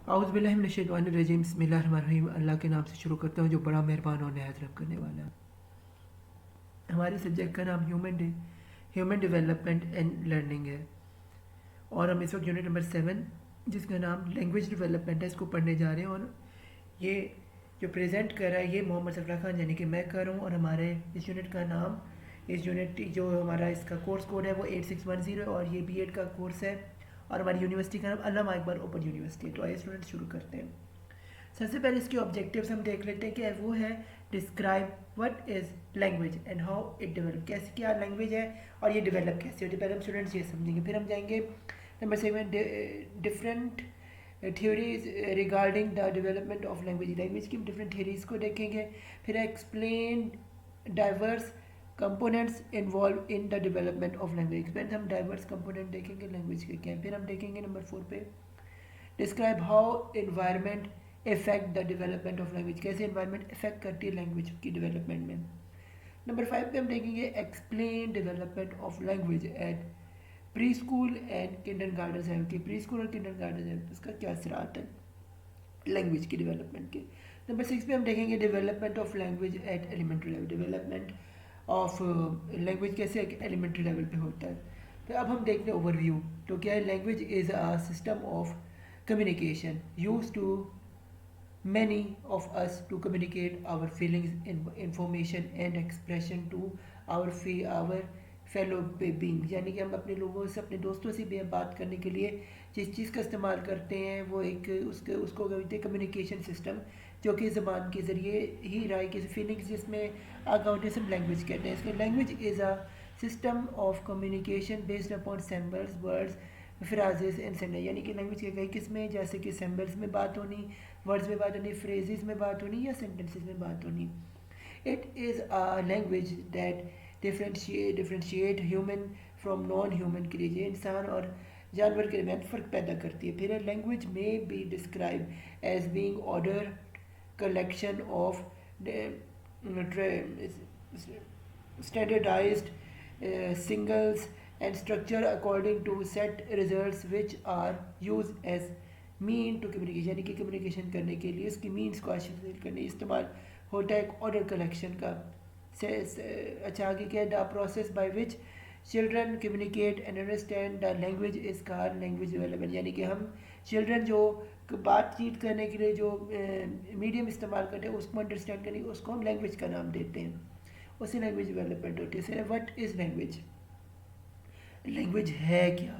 औज़ुबिल्लाहिमिनश्शैतानिर्रजीम बिस्मिल्लाहिर्रहमानिर्रहीम। अल्लाह के नाम से शुरू करता हूँ जो बड़ा मेहरबान और नहायत रहम करने वाला है। हमारी सब्जेक्ट का नाम ह्यूमन डेवलपमेंट एंड लर्निंग है और हम इस वक्त यूनिट नंबर 7 जिसका नाम लैंग्वेज डेवलपमेंट है इसको पढ़ने जा रहे हैं। और ये जो प्रेजेंट कर रहा है ये मोहम्मद सफरा खान यानी कि मैं कर रहा हूँ। और हमारे इस यूनिट का नाम इस यूनिट जो हमारा इसका कोर्स कोड है वो 8610 और ये बीएड का कोर्स है। और हमारी यूनिवर्सिटी का नाम अल्लामा इकबाल ओपन यूनिवर्सिटी है। तो आइए स्टूडेंट शुरू करते हैं। सबसे पहले इसके ऑब्जेक्टिव्स हम देख लेते हैं कि वो है describe what is language and how it develop, कैसे क्या लैंग्वेज है और ये डेवलप कैसे होती है। पहले हम स्टूडेंट्स ये समझेंगे, फिर हम जाएंगे number 7 different theories regarding the development of language, language की डिफरेंट थ्योरीज को देखेंगे। फिर explain diverse components involve in the development of language, हम डाइवर्स कंपोनेंट देखेंगे लैंग्वेज के क्या। फिर हम देखेंगे नंबर 4 पे describe how environment effect the development of language, कैसे इन्वायरमेंट इफेक्ट करती है लैंग्वेज की डेवलपमेंट में। नंबर 5 पे हम देखेंगे explain development of language eight preschool and Kinder garden level की, प्री स्कूल और किंडर गार्डन लेवल उसका क्या असरात है लैंग्वेज की डेवलपमेंट के। नंबर 6 पे हम देखेंगे development of language at elementary level, development of language कैसे एलिमेंट्री लेवल पे होता है। तो अब हम देखते हैं ओवरव्यू। तो क्या है, language is a system of communication used to many of us to communicate our feelings information and expression to our fellow beings, यानी कि हम अपने लोगों से अपने दोस्तों से भी बात करने के लिए जिस चीज़ का इस्तेमाल करते हैं वो एक उसको कहते हैं कम्युनिकेशन सिस्टम, जो कि ज़बान के ज़रिए ही राय की फीलिंग्स जिसमें आकाउंट हम लैंग्वेज कहते हैं। इसके language is a system of communication based upon symbols words phrases and sentence, यानी कि लैंग्वेज के कई किस्में जैसे कि सिंबल्स में बात होनी, वर्ड्स में बात होनी, फ्रेजेस में बात होनी या सेंटेंसेस में बात होनी। It is a language that differentiate human from non human creature, इंसान और जानवर के दरमियान फ़र्क पैदा करती है। फिर लैंग्वेज में be describe as being order collection of standardized singles and structure according to set results which are used as mean to communication, यानी कि कम्युनिकेशन करने के लिए इसकी मीन्स को हासिल करने इस्तेमाल होता है एक ऑर्डर कलेक्शन का। अच्छा आगे क्या है, the process by which children communicate and understand the language is called language development, यानी कि हम चिल्ड्रन जो बातचीत करने के लिए जो मीडियम इस्तेमाल करते हैं उसको अंडरस्टैंड करने उसको हम लैंग्वेज का नाम देते हैं, उसी लैंग्वेज डेवलपमेंट होती है। व्हाट इज़ लैंग्वेज, लैंग्वेज है क्या।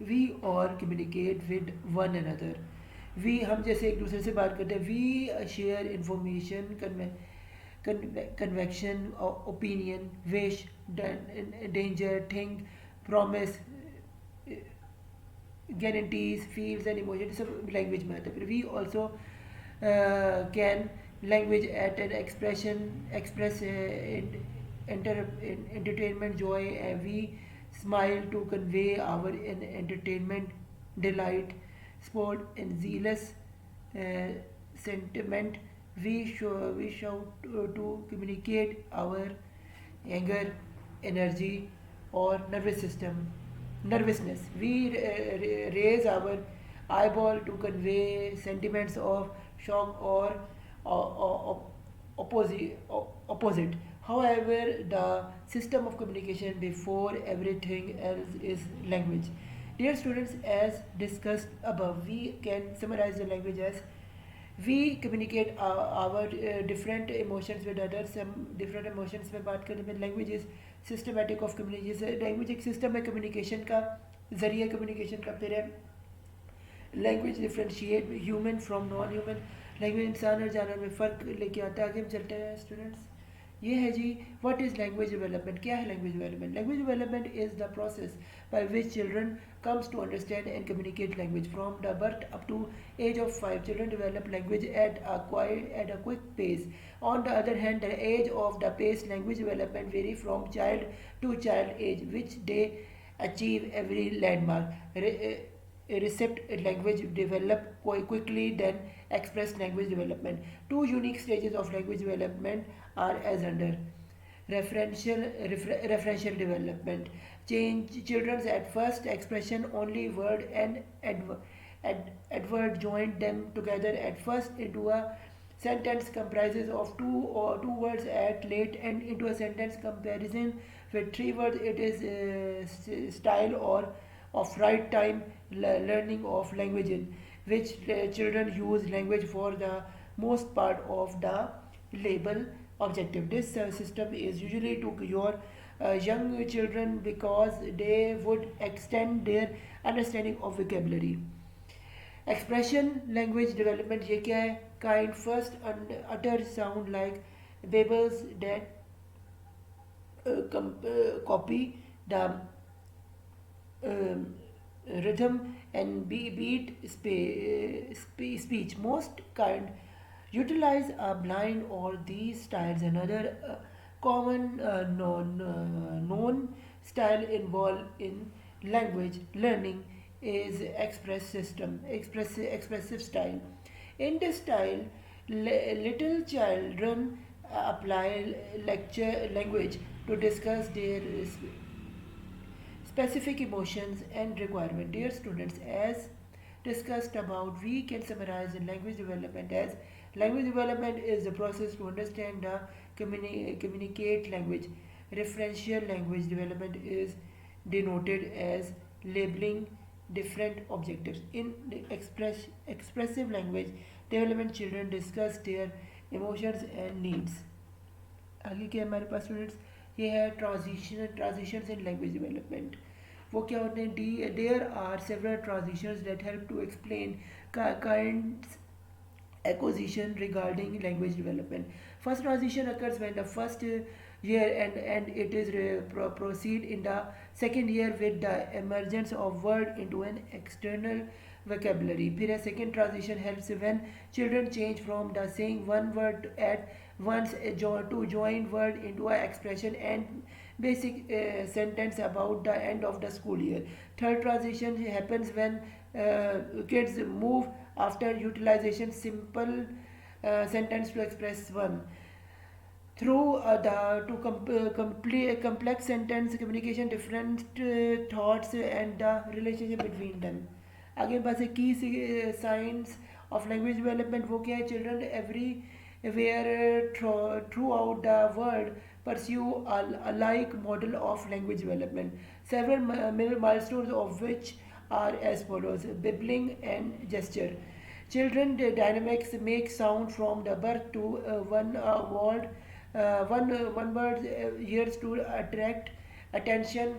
वी और communicate with one another, we हम जैसे एक दूसरे से बात करते हैं, we share information convection opinion wish danger think promise guarantees feels and emotion, सब लैंग्वेज में आता है। फिर we also can language at an express entertainment joy, we smile to convey our entertainment delight sport and zealous sentiment, we shout to communicate our anger energy or nervousness, we raise our eyeball to convey sentiments of shock or opposite. However, the system of communication before everything else is language. Dear students, as discussed above, we can summarize the language as we communicate our different emotions with others, some different emotions में बात करने में language is systematic of communication, language एक system है communication का, ज़रिए communication का। फिर है language differentiate human from non human, language इंसान और जानवर में फ़र्क लेके आता है। आगे हम चलते हैं स्टूडेंट्स, ये है जी व्हाट इज़ लैंग्वेज डेवलपमेंट, क्या है language development. Language development is the process by which children comes to understand and communicate language from the birth up to age of 5. Children develop language at a quick pace. On the other hand, the age of the pace language development vary from child to child age, which they achieve every landmark. Recept language develop quickly than express language development. Two unique stages of language development are as under. Referential development, change children's at first expression only word and Edward joined them together at first into a sentence comprises of two words at late and into a sentence comparison with three words. It is style or of right time learning of languages, which children use language for the most part of the label objective. This system is usually to your young children because they would extend their understanding of vocabulary. Expression language development ये क्या है? Kind first utter sound like babbles that copy the um, rhythm and beat speech. Most kind utilize a blind or these styles. Another common known style involved in language learning is expressive style. In this style, little children apply lecture language to discuss their specific emotions and requirement. Dear students, as discussed above, we can summarize in language development as language development is the process to understand the communicate language. Referential language development is denoted as labeling different objectives. In the expressive language development, children discuss their emotions and needs. आगे क्या हमारे पास students ये है transitions in language development. वो क्या होते हैं? There are several transitions that help to explain kinds acquisition regarding language development. First transition occurs when the first year and it is proceed in the second year with the emergence of word into an external vocabulary. फिर second transition helps when children change from the saying one word at once to join word into an expression and basic sentence about the end of the school year. Third transition happens when kids move after utilization simple sentence to express one through complex sentence communication different thoughts and the relationship between them. आगे पास है की science of language development. वो क्या है? Children everywhere throughout the world pursue a like model of language development. Several milestones of which are as follows: babbling and gesture. Children dynamics make sound from the birth to one word years to attract attention.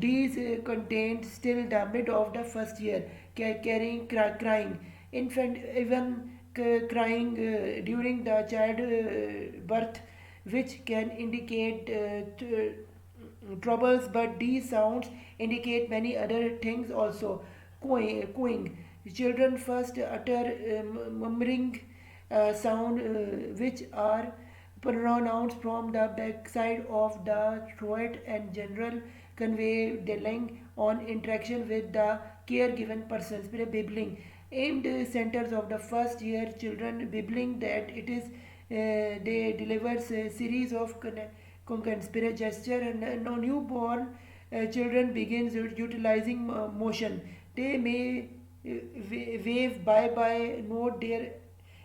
These contained still the mid of the first year, carrying crying. Infant even crying during the child birth, which can indicate troubles, but these sounds indicate many other things also. Cooing. Children first utter murmuring sound, which are pronounced from the backside of the throat and general convey dwelling on interaction with the caregiven persons. Babbling. Aimed centers of the first year children babbling that it is they delivers a series of concurrent gesture and newborn children begins utilizing motion. They may wave bye bye, nod their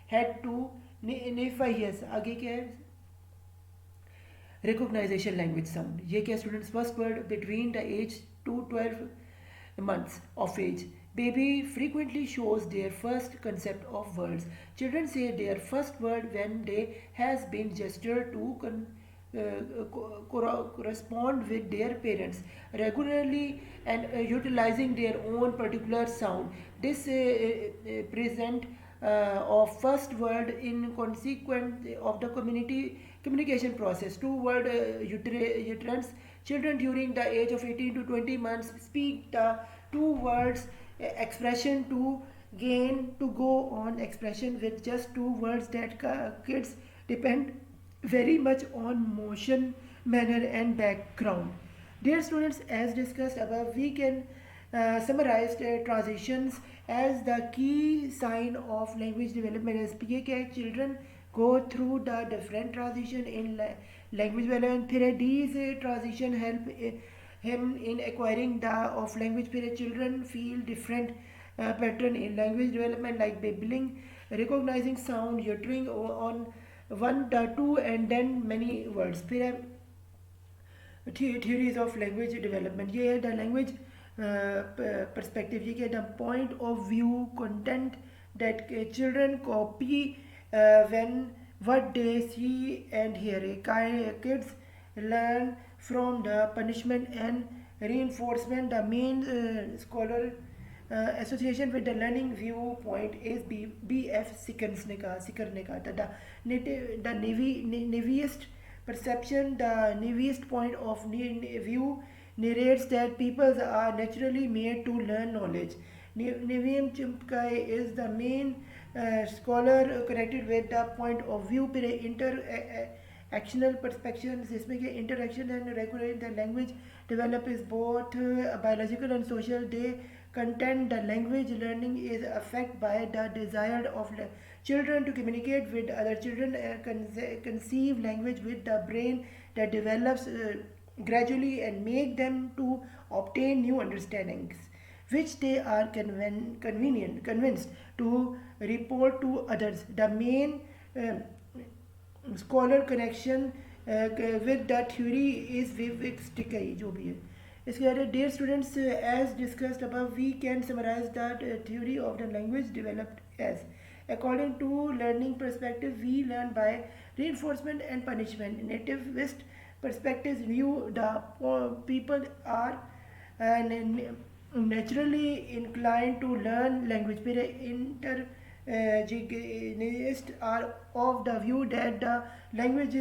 head to nearby. Yes, आगे क्या है? Recognition language sound. ये क्या students? First word between the age to 12 months of age. Baby frequently shows their first concept of words. Children say their first word when they has been gestured to correspond with their parents regularly and utilizing their own particular sound. This present of first word in consequence of the communication process. Two word utterance. Children during the age of 18 to 20 months speak the two words expression to gain to go on expression with just two words. That kids depend very much on motion, manner and background. Dear students, as discussed above, we can summarize the transitions as the key sign of language development. As children go through the different transition in language development. These transition help him in acquiring the of language. Children feel different pattern in language development like babbling, recognizing sound, uttering on one, two, and then many words. फिर है theories of language development. ये है the language perspective. ये क्या the point of view content that children copy when what they see and hear. Kids learn from the punishment and reinforcement. The main scholar association with the learning viewpoint is B.F. Sickers ने कहा था the naviest perception, the naviest point of view narrates that peoples are naturally made to learn knowledge. Nevium Chimkai is the main scholar connected with the point of view पर interactional perception जिसमें कि interaction and regulate the language develop is both biological and social. They contend the language learning is affected by the desire of children to communicate with other children, conceive language with the brain that develops gradually and make them to obtain new understandings which they are convinced to report to others. The main scholar connection with the theory is Vivek जो भी है इसके बाद dear students, as discussed above, we can summarize that theory of the language developed as according to learning perspective, we learn by reinforcement and punishment. Nativist perspectives view the people are naturally inclined to learn language. Intergenists are of the view that the language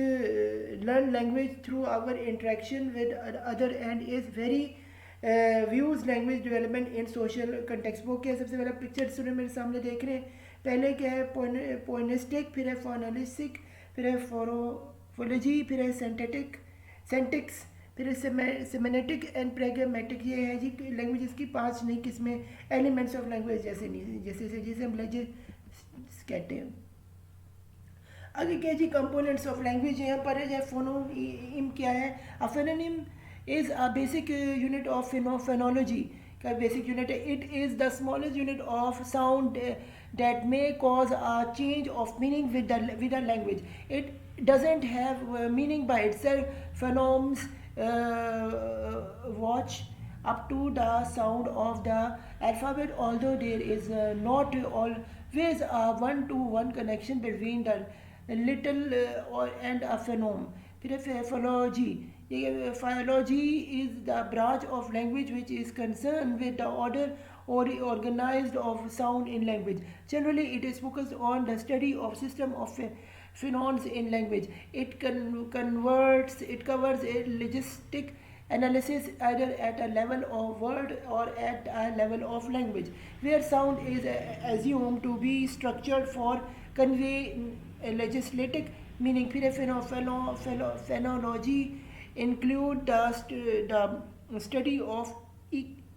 learn language through our interaction with other and is very views language development in social context. वो क्या सबसे पहला picture student मेरे सामने देख रहे हैं. पहले क्या है पोइनिस्टिक, फिर है फोनलिस्टिक, फिर है फोरोफोलॉजी, फिर है सेंटिक्स, फिर सेमेनेटिक एंड प्रेगमेटिक. ये है जी लैंग्वेजेस की 5 नई किस्में एलिमेंट्स ऑफ लैंग्वेज जैसे हम लैंग्वेज कहते हैं. आगे क्या जी कंपोनेंट्स ऑफ लैंग्वेज यहाँ पर है. फोनोनिम क्या है? A phoneme is a basic unit of phonology का बेसिक यूनिट है. It is the smallest unit of sound that may cause a change of meaning with a language. It doesn't have meaning by itself. Phonemes watch up to the sound of the alphabet, although there is not always a one-to-one connection between the little and a phoneme. Philology. Philology is the branch of language which is concerned with the order or organized of sound in language. Generally, it is focused on the study of system of phonemes in language. It covers a linguistic analysis either at a level of word or at a level of language, where sound is assumed to be structured for convey legislative meaning. Phonology include the study of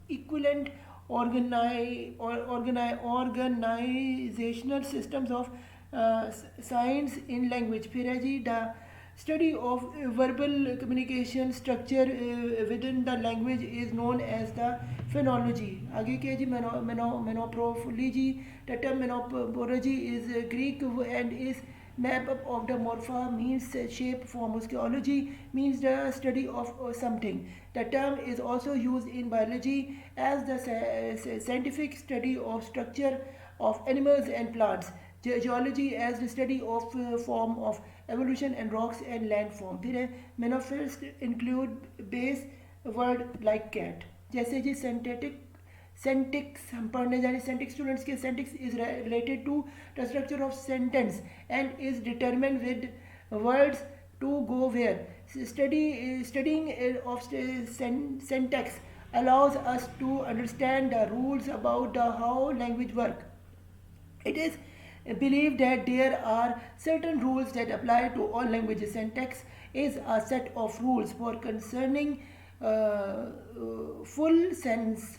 equivalent organizational systems of signs in language. फिर है जी the study of verbal communication structure within the language is known as the phonology. आगे क्या जी menopropology. The term menopropology is Greek and is map up of the morpha, means shape, form. Muscology means the study of something. The term is also used in biology as the scientific study of structure of animals and plants. Geology as the study of form of evolution and rocks and landform. फिर menophils include base word like cat. जैसे जी syntax हम पढ़ने जा रहे हैं. Syntax students के syntax is related to the structure of sentence and is determined with words to go where. Studying of syntax allows us to understand the rules about how language work. It is believed that there are certain rules that apply to all languages. Syntax is a set of rules for concerning full sentence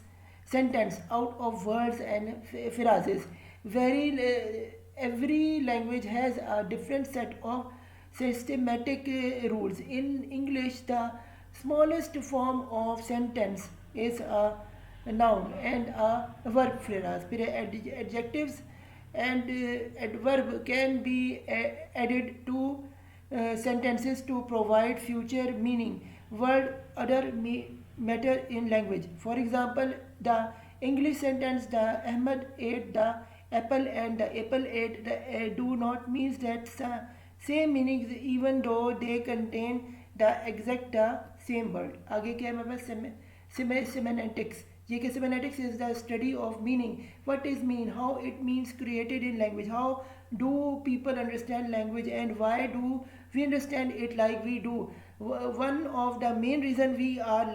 out of words and phrases. Every language has a different set of systematic rules. In English, the smallest form of sentence is a noun and a verb phrase. Adjectives and adverb can be added to sentences to provide future meaning. Word other matter in language. For example, the English sentence the Ahmed ate the apple and the apple ate the do not means that same meanings even though they contain the exact the same word. आगे क्या है मेरे पास semantics. ये कि semantics is the study of meaning. What is mean? How it means created in language. How do people understand language and why do we understand it like we do? One of the main reason we are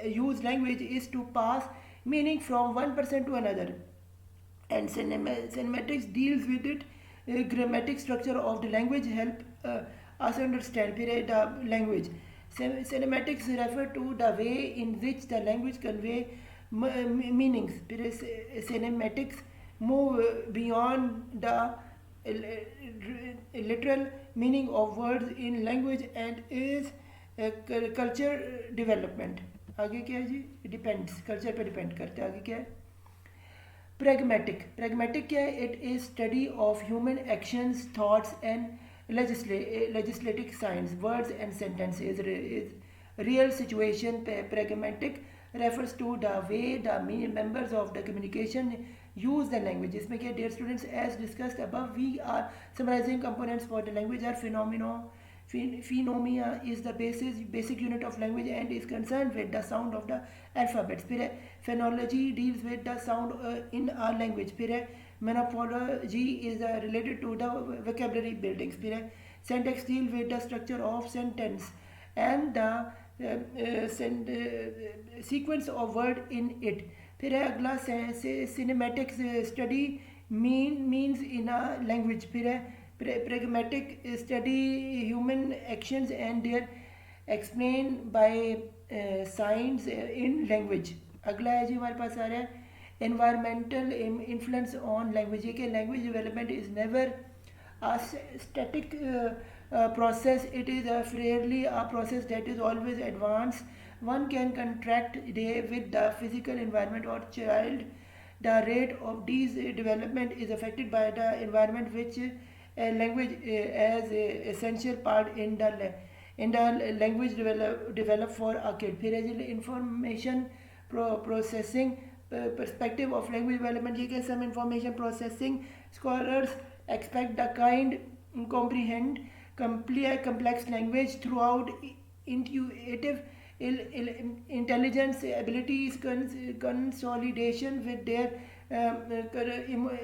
use language is to pass meaning from one person to another, and cinematics deals with it. Grammatic structure of the language help us understand the language. Cinematics refer to the way in which the language convey meanings. Cinematics move beyond the literal meaning of words in language and is culture development. आगे क्या है जी? Depends, culture पे depend करता है. आगे क्या है? pragmatic क्या है? It is study of human actions, thoughts and legislative signs, words and sentences is real situation. Pragmatic refers to the way the members of the communication use the language. इसमें क्या, dear students, as discussed above, we are summarizing components for the language are phenomena is the basic unit of language and is concerned with the sound of the alphabets. फिर है phonology deals with the sound in our language. फिर है morphology is related to the vocabulary buildings. फिर है syntax deal with the structure of sentence and the sequence of word in it. फिर है अगला cinematics study means in a language. फिर है pragmatic study human actions and their explained by signs in language. अगला है जी हमारे पास आ रहा है environmental influence on language. ये कि language development is never a static process. It is rarely a process that is always advanced. One can contract with the physical environment or child. The rate of these development is affected by the environment which language as a essential part in the language develop for a kid. फिर है information processing perspective of language development. ये क्या, some information processing scholars expect the kind comprehend complex language throughout intuitive intelligence abilities consolidation with their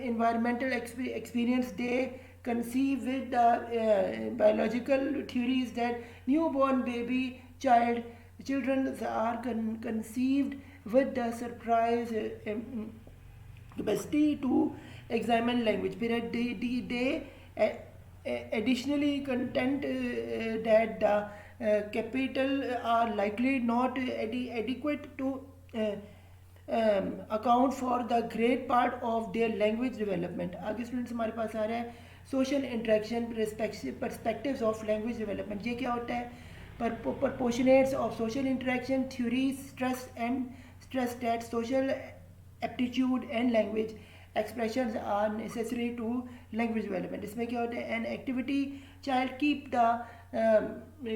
environmental experience. They conceive with the biological theories that newborn baby children are conceived with the surprise capacity to examine language. Period. They additionally contend that the capital are likely not adequate to account for the great part of their language development. आगे students हमारे पास आ रहा है social interaction perspectives of language development. ये क्या होता है? Proportionates of social interaction theories stress that social aptitude and language expressions are necessary to language development. इसमें क्या होता है? An activity child keep the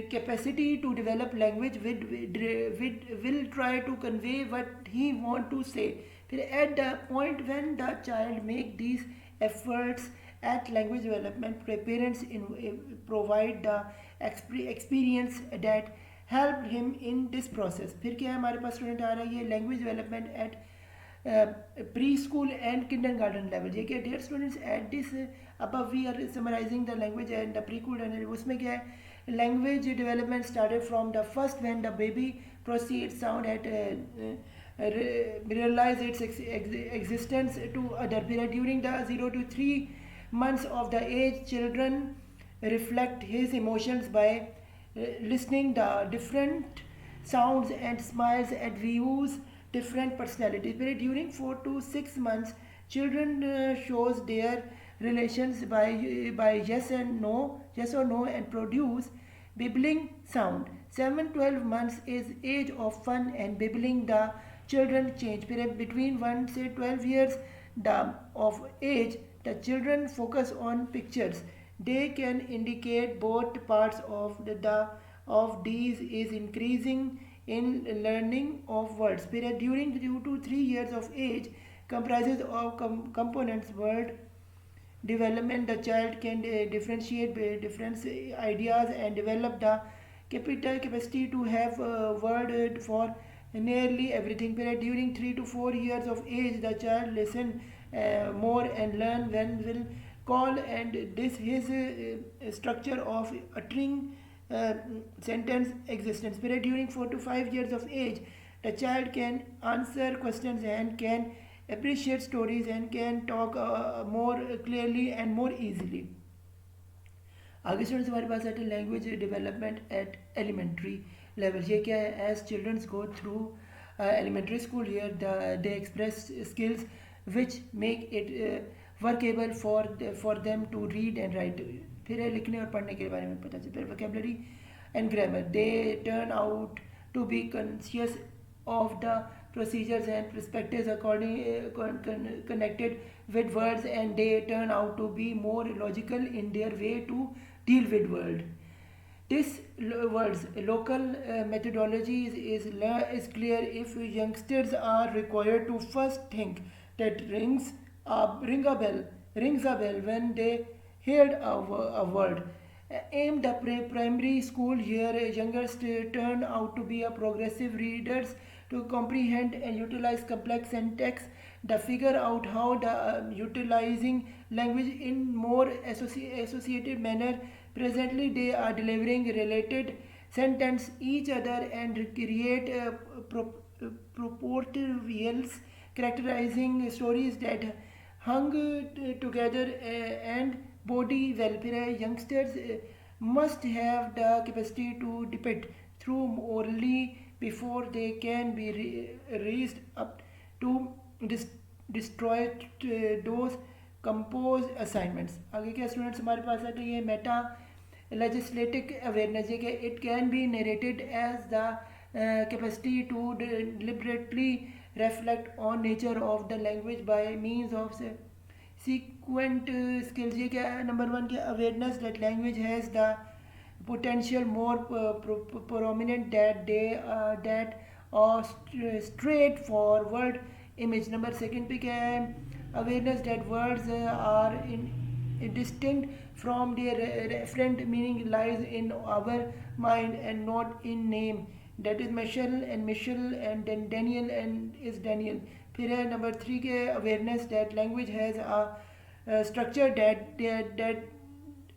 capacity to develop language will try to convey what he want to say. फिर at the point when the child make these efforts at language development, parents provide the experience that helped him in this process. फिर क्या है हमारे पास student आ रहा है? ये language development at preschool and kindergarten level. ये क्या dear students at this above we are summarizing the language and the preschool and उसमें क्या है? Language development started from the first when the baby proceeds sound at realize its existence to other period. During the 0 to 3 months of the age, children reflect his emotions by listening the different sounds and smiles and views different personalities. During 4 to 6 months, children shows their relations by yes or no and produce babbling sound. 7-12 months is age of fun and babbling. The children change. फिर between 1 से 12 years of age, the children focus on pictures. They can indicate both parts of these is increasing in learning of words. Period. During 2 to 3 years of age comprises of components word development. The child can differentiate different ideas and develop the capital capacity to have word for nearly everything. Period. During 3 to 4 years of age, the child listen more and learn when will call, and this his structure of uttering sentence existence. Period. During 4 to 5 years of age, the child can answer questions and can appreciate stories and can talk more clearly and more easily. आगे students हमारे पास है language development at elementary level. ये क्या है? As childrens go through elementary school year they express skills which make it workable for them to read and write. फिर है लिखने और पढ़ने के बारे में पता चलता है. Vocabulary and grammar. They turn out to be conscious of the procedures and perspectives connected with words, and they turn out to be more logical in their way to deal with world. This words local methodology is clear. If youngsters are required to first think that rings a bell when they heard a word. Aimed at primary school year, youngsters turn out to be a progressive readers to comprehend and utilize complex syntax. They figure out how the utilizing language in more associated manner. Presently, they are delivering related sentence each other and create proportions characterizing stories that hung together and body welfare. Youngsters must have the capacity to depict through orally before they can be raised up to destroy those compose assignments. आगे क्या students हमारे पास है? तो ये Meta legislative awareness है. It can be narrated as the capacity to deliberately reflect on nature of the language by means of sequent skills. ये क्या है? नंबर 1 क्या? awareness that language has the potential more prominent that straightforward image. Number 2 पे क्या है? awareness that words are distinct from their referent meaning lies in our mind and not in name. That is Michelle and then Daniel and is Daniel. फिर है number 3 के awareness that language has a structure that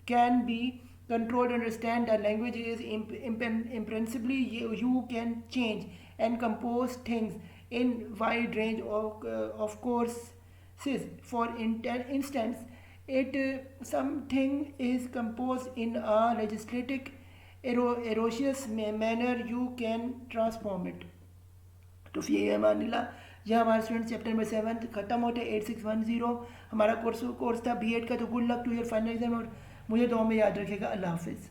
can be controlled. Understand that language is imprensibly you can change and compose things in wide range of courses. For instance, something is composed in a legislative erroneous manner, you can transform it. तो फिर मान ला यह हमारा student chapter number 7 खत्म होते 8610 हमारा course था BEd का. तो good luck to your final exam और मुझे दुआ में याद रखेगा. अल्लाह हाफिज़.